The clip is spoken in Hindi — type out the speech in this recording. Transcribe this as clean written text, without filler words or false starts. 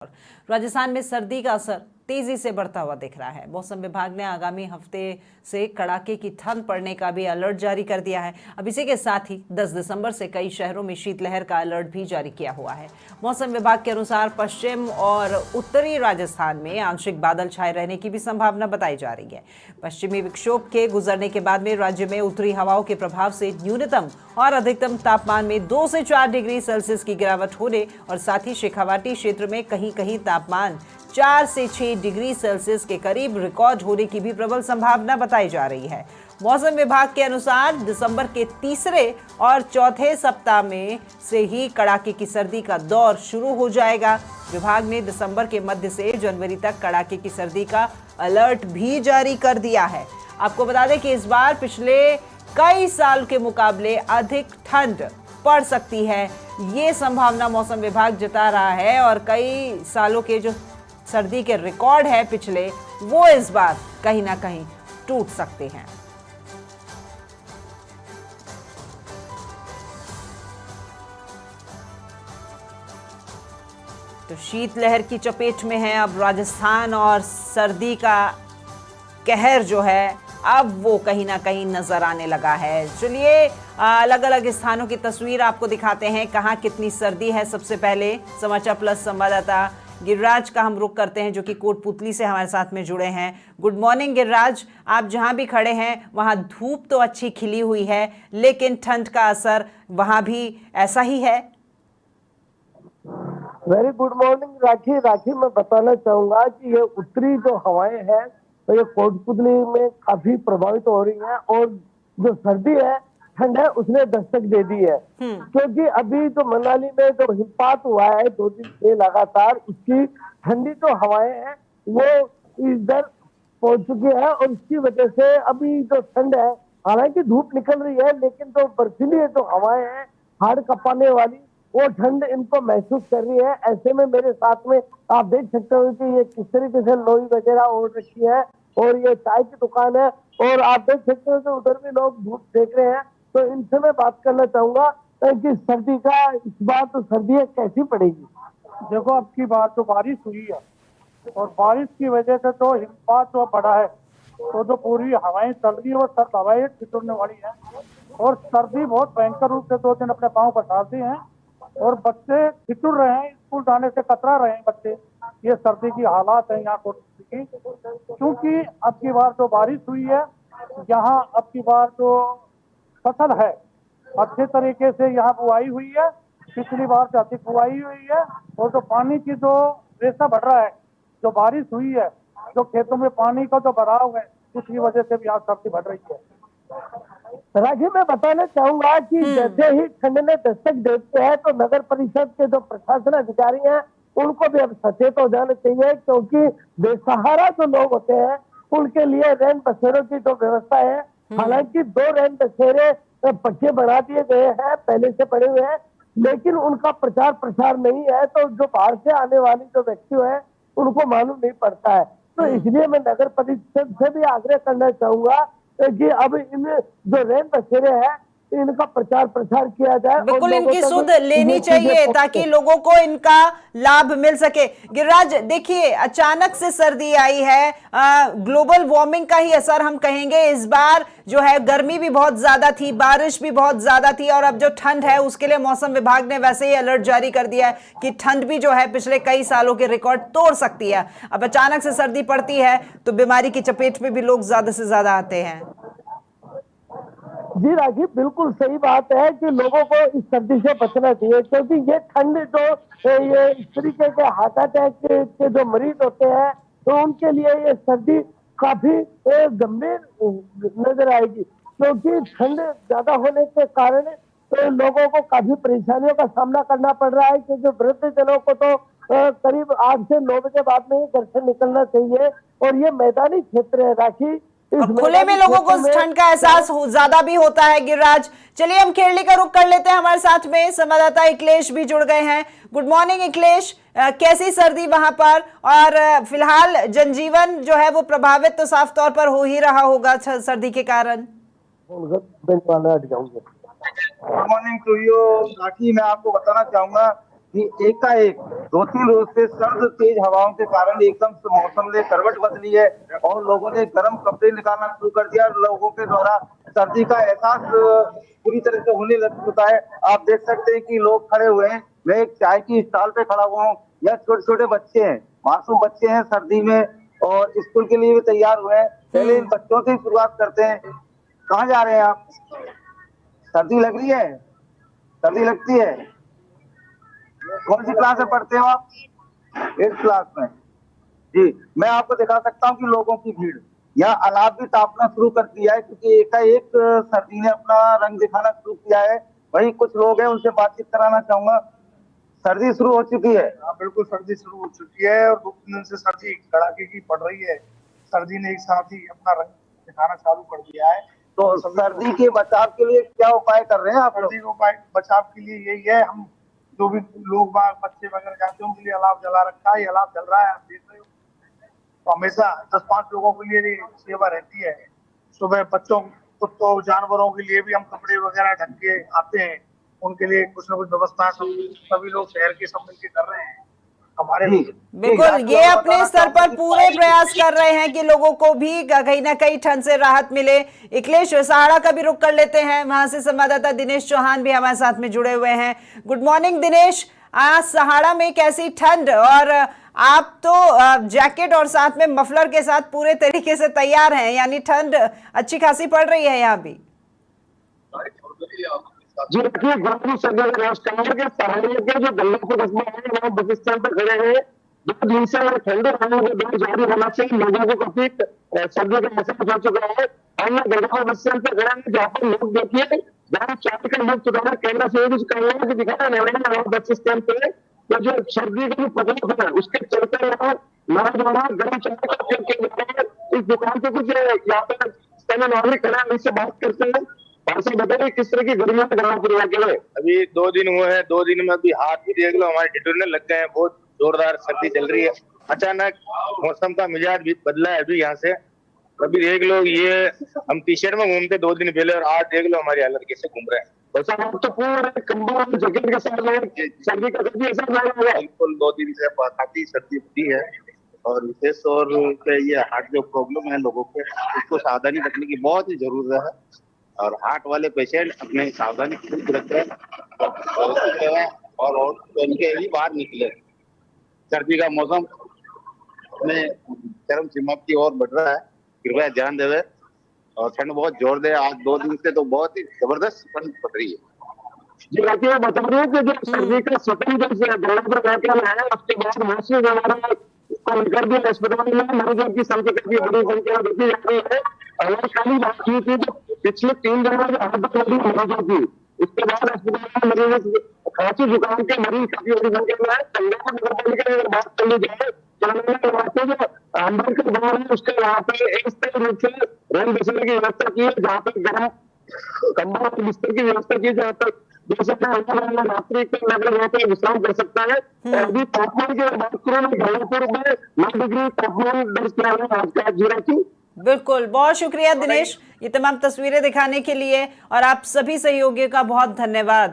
राजस्थान में सर्दी का असर तेजी से बढ़ता हुआ दिख रहा है। मौसम विभाग ने आगामी हफ्ते से कड़ाके की ठंड पड़ने का भी अलर्ट जारी कर दिया है। अब इसी के साथ ही 10 दिसंबर से कई शहरों में शीतलहर का अलर्ट भी जारी किया हुआ है। मौसम विभाग के अनुसार पश्चिम और उत्तरी राजस्थान में आंशिक बादल छाए रहने की भी संभावना बताई जा रही है। पश्चिमी विक्षोभ के गुजरने के बाद में राज्य में उत्तरी हवाओं के प्रभाव से न्यूनतम और अधिकतम तापमान में 2 से 4 डिग्री सेल्सियस की गिरावट होने और साथ ही शेखावाटी क्षेत्र में कहीं कहीं तापमान 4 से 6 डिग्री सेल्सियस के करीब रिकॉर्ड होने की भी प्रबल संभावना बताई जा रही है। मौसम विभाग के अनुसार दिसंबर के तीसरे और चौथे सप्ताह में से ही कड़ाके की सर्दी का दौर शुरू हो जाएगा। विभाग ने दिसंबर के मध्य से जनवरी तक कड़ाके की सर्दी का अलर्ट भी जारी कर दिया है। आपको बता दें कि इस बार पिछले कई साल के मुकाबले अधिक ठंड पड़ सकती है, ये संभावना मौसम विभाग जता रहा है और कई सालों के जो सर्दी के रिकॉर्ड है पिछले, वो इस बार कहीं ना कहीं टूट सकते हैं। तो शीतलहर की चपेट में है अब राजस्थान और सर्दी का कहर जो है अब वो कहीं ना कहीं नजर आने लगा है। चलिए अलग अलग स्थानों की तस्वीर आपको दिखाते हैं कहाँ कितनी सर्दी है। सबसे पहले समाचार प्लस संवाददाता गिरिराज का हम रुख करते हैं जो कि कोटपुतली से हमारे साथ में जुड़े हैं। गुड मॉर्निंग गिरिराज, आप जहां भी खड़े हैं वहां धूप तो अच्छी खिली हुई है, लेकिन ठंड का असर वहां भी ऐसा ही है। वेरी गुड मॉर्निंग राखी, मैं बताना चाहूंगा कि ये उत्तरी जो हवाएं हैं तो ये कोटपुतली में काफी प्रभावित हो रही हैं और जो सर्दी है, ठंड है, उसने दस्तक दे दी है। क्योंकि अभी जो मनाली में जो हिमपात हुआ है 2 दिन से लगातार, उसकी ठंडी जो हवाएं हैं वो इधर पहुंच चुकी है और इसकी वजह से अभी जो ठंड है, हालांकि धूप निकल रही है, लेकिन जो बर्फीली जो हवाएं हैं हाड़ कपाने वाली, वो ठंड इनको महसूस कर रही है। ऐसे में मेरे साथ में आप देख सकते हो कि ये किस तरीके से लोई वगैरह ओढ़ रखी है और ये चाय की दुकान है और आप देख सकते हो कि उधर भी लोग धूप देख रहे हैं। तो इनसे मैं बात करना चाहूंगा कि सर्दी का इस बार तो सर्दी कैसी पड़ेगी। देखो, अब की बार तो बारिश हुई है और बारिश की वजह से तो हिमपात तो बढ़ा है, तो जो पूरी हवाएं चल रही है वो सर्द हवाएं ठिठुरने वाली है और सर्दी बहुत भयंकर रूप से 2 दिन अपने पांव पसारते हैं और बच्चे ठिठुर रहे हैं, स्कूल जाने से कतरा रहे हैं बच्चे। ये सर्दी की हालात है यहाँ कोटपुतली की, क्योंकि अब की बार जो बारिश हुई है यहाँ, अब की बार जो फसल है अच्छे तरीके से यहाँ बुआई हुई है, पिछली बार से अधिक बुआई हुई है और जो पानी की जो रेशा बढ़ रहा है, जो बारिश हुई है, जो खेतों में पानी का जो बढ़ाव है, उसकी वजह से भी यहाँ सर्दी बढ़ रही है। राखी, मैं बताना चाहूंगा कि जैसे ही ठंड ने दस्तक देते हैं तो नगर परिषद के जो प्रशासन अधिकारी हैं उनको भी अब सचेत हो जाना चाहिए, क्योंकि बेसहारा जो लोग होते हैं उनके लिए रैन बसेरों की जो व्यवस्था है, हालांकि 2 रैन बसेरे पक्के बना दिए गए हैं, पहले से पड़े हुए हैं, लेकिन उनका प्रचार प्रसार नहीं है, तो जो बाहर से आने वाली जो व्यक्ति है उनको मालूम नहीं पड़ता है। तो इसलिए मैं नगर परिषद से भी आग्रह करना चाहूंगा कि अब इन जो रैन बसेरे हैं इनका प्रचार प्रसार किया जाए। बिल्कुल, इनकी सुध लेनी चाहिए ताकि लोगों को इनका लाभ मिल सके। गिरिराज, देखिए अचानक से सर्दी आई है, ग्लोबल वार्मिंग का ही असर हम कहेंगे। इस बार जो है गर्मी भी बहुत ज्यादा थी, बारिश भी बहुत ज्यादा थी और अब जो ठंड है उसके लिए मौसम विभाग ने वैसे ही अलर्ट जारी कर दिया है कि ठंड भी जो है पिछले कई सालों के रिकॉर्ड तोड़ सकती है। अब अचानक से सर्दी पड़ती है तो बीमारी की चपेट में भी लोग ज्यादा से ज्यादा आते हैं। जी राजीव, बिल्कुल सही बात है कि लोगों को इस सर्दी से बचना चाहिए, क्योंकि ये ठंड जो ये इस तरीके के हार्ट अटैक के जो मरीज होते हैं तो उनके लिए ये सर्दी काफी गंभीर नजर आएगी, क्योंकि ठंड ज्यादा होने के कारण तो लोगों को काफी परेशानियों का सामना करना पड़ रहा है। क्योंकि वृद्ध जनों को तो करीब 8 से 9 बजे बाद में ही घर से निकलना चाहिए और ये मैदानी क्षेत्र है राखी, और खुले में लोगों को ठंड का एहसास ज्यादा भी होता है। गिरिराज, चलिए हम खेरली का रुख कर लेते हैं। हमारे साथ में संवाददाता इकलेश भी जुड़ गए हैं। गुड मॉर्निंग इकलेश, कैसी सर्दी वहां पर और फिलहाल जनजीवन जो है वो प्रभावित तो साफ तौर पर हो ही रहा होगा सर्दी के कारण। गुड मॉर्निंग टू यू राखी, मैं आपको बताना चाहूंगा कि एकाएक 2-3 रोज से सर्द तेज हवाओं के कारण एकदम से मौसम ने करवट बदली है और लोगों ने गर्म कपड़े निकालना शुरू कर दिया और लोगों के द्वारा सर्दी का एहसास पूरी तरह से होने लग चुका है। आप देख सकते हैं कि लोग खड़े हुए हैं, मैं एक चाय की स्टॉल पे खड़ा हुआ हूँ, यह छोटे छोटे बच्चे हैं, मासूम बच्चे हैं, सर्दी में और स्कूल के लिए भी तैयार हुए हैं। पहले इन बच्चों से ही शुरुआत करते हैं। कहाँ जा रहे हैं आप? सर्दी लग रही है? सर्दी लगती है? कौन सी क्लास में पढ़ते हो आप? 8th क्लास में। जी, मैं आपको दिखा सकता हूँ कि लोगों की भीड़ यह अलाव भी तापना शुरू कर दिया है, क्योंकि एकाएक सर्दी ने अपना रंग दिखाना शुरू किया है। वही कुछ लोग हैं, उनसे बातचीत कराना चाहूंगा। सर्दी शुरू हो चुकी है? हाँ बिल्कुल, सर्दी शुरू हो चुकी है और 2-3 दिन से सर्दी कड़ाके की पड़ रही है। सर्दी ने एक साथ ही अपना रंग दिखाना चालू कर दिया है। तो सर्दी के बचाव के लिए क्या उपाय कर रहे हैं आप लोग? सर्दी को बचाव के लिए यही है, हम जो भी लोग बाग बच्चे वगैरह जाते हैं उनके लिए अलाव जला रखा है। ये अलाव जल रहा है, आप देख रहे हो। तो हमेशा 10-5 लोगों के लिए सेवा रहती है। सुबह बच्चों, कुत्तों, जानवरों के लिए भी हम कपड़े वगैरह ढक के आते हैं, उनके लिए कुछ ना कुछ व्यवस्था सभी लोग शहर के सब मिलकर कर रहे हैं। हमारे बिल्कुल, ये अपने स्तर पर पूरे प्रयास कर रहे हैं कि लोगों को भी कहीं ना कहीं ठंड से राहत मिले। इकलेश, सहाड़ा का भी रुख कर लेते हैं, वहां से संवाददाता दिनेश चौहान भी हमारे साथ में जुड़े हुए हैं। गुड मॉर्निंग दिनेश, आज सहाड़ा में कैसी ठंड, और आप तो जैकेट और साथ में मफलर के साथ पूरे तरीके से तैयार हैं, यानी ठंड अच्छी खासी पड़ रही है यहाँ भी। जी देखिए, गुरुपुर सभा राजकुमार के सहारे के जो गल्लापुर कस्बा है, वहाँ बस स्टैंड पर खड़े हैं। 2 दिन से ठंडे हवाओं के दौर जारी होने से लोगों को काफी सर्दी का एहसास हो चुका है। हम लोग गल्लापुर बस स्टैंड पर खड़े हैं, जहाँ पर लोग देखिए जहाँ चाय का लोग चुका है, कैमरा से कुछ कहना कि दिखाना नहीं है बस स्टैंड पे। तो जो सर्दी का जो प्रकोप है उसके चलते नौजवान गर्म चाय का इस दुकान पे कुछ यहाँ पर स्थानीय नागरिक खड़ा है, इससे बात करते हैं। ऐसे बताइए किस तरह की गर्मियां गल्लापुर इलाके में? अभी 2 दिन हुए हैं, 2 दिन में अभी हाथ भी देख लो हमारे ठिठुरने लग गए हैं। बहुत जोरदार सर्दी चल रही है। अचानक मौसम का मिजाज भी बदला है अभी यहाँ से। अभी देख लो, ये हम टी शर्ट में घूमते 2 दिन पहले और आज देख लो हमारी हालत कैसे घूम रहे हैं। वैसे आप तो पूरे कंबल जैकेट के साथ सर्दी का काफी असर लगा हुआ है। बिल्कुल 2 दिन से काफी सर्दी होती है और विशेष तौर पे ये हार्ट जो प्रॉब्लम है लोगों को, उसको सावधानी रखने की बहुत ही जरूरत है और हार्ट वाले पेशेंट अपने सावधानी खुद रखें और पहन के ही बाहर निकले। सर्दी का मौसम में चरम सीमा की ओर बढ़ रहा है, कृपया ध्यान देवे और ठंड बहुत जोर दे। आज 2 दिन से तो बहुत ही जबरदस्त ठंड पड़ रही है। जी देखिए, बता रहे हैं कि जो सर्दी का स्वतंत्र से गल्लापुर इलाके में है, उसके बाद मौसमी बीमारी को लेकर भी अस्पताल में मरीजों की संख्या काफी बड़ी संख्या में देखी जा रही है। और कल बात की थी तो पिछले 3 दिनों में मरीजों की, उसके बाद अस्पताल में मरीज खांसी जुकाम के मरीज काफी बड़ी संख्या में है। अगर बात कर ली जाए जो अम्बेडकर भवन है, उसके यहाँ पे एक स्थायी रूप से रंग बिस्तर की व्यवस्था की है, जहाँ पे गर्म कंबल और बिस्तर की व्यवस्था की है, जहाँ पर रात्रि के लगभग वहाँ पे विश्राम कर सकता है। और अभी तापमान की बात करें तो गल्लापुर में 9 डिग्री तापमान दर्ज किया गया आज का जीरो की। बिल्कुल, बहुत शुक्रिया दिनेश, ये तमाम तस्वीरें दिखाने के लिए, और आप सभी सहयोगियों का बहुत धन्यवाद।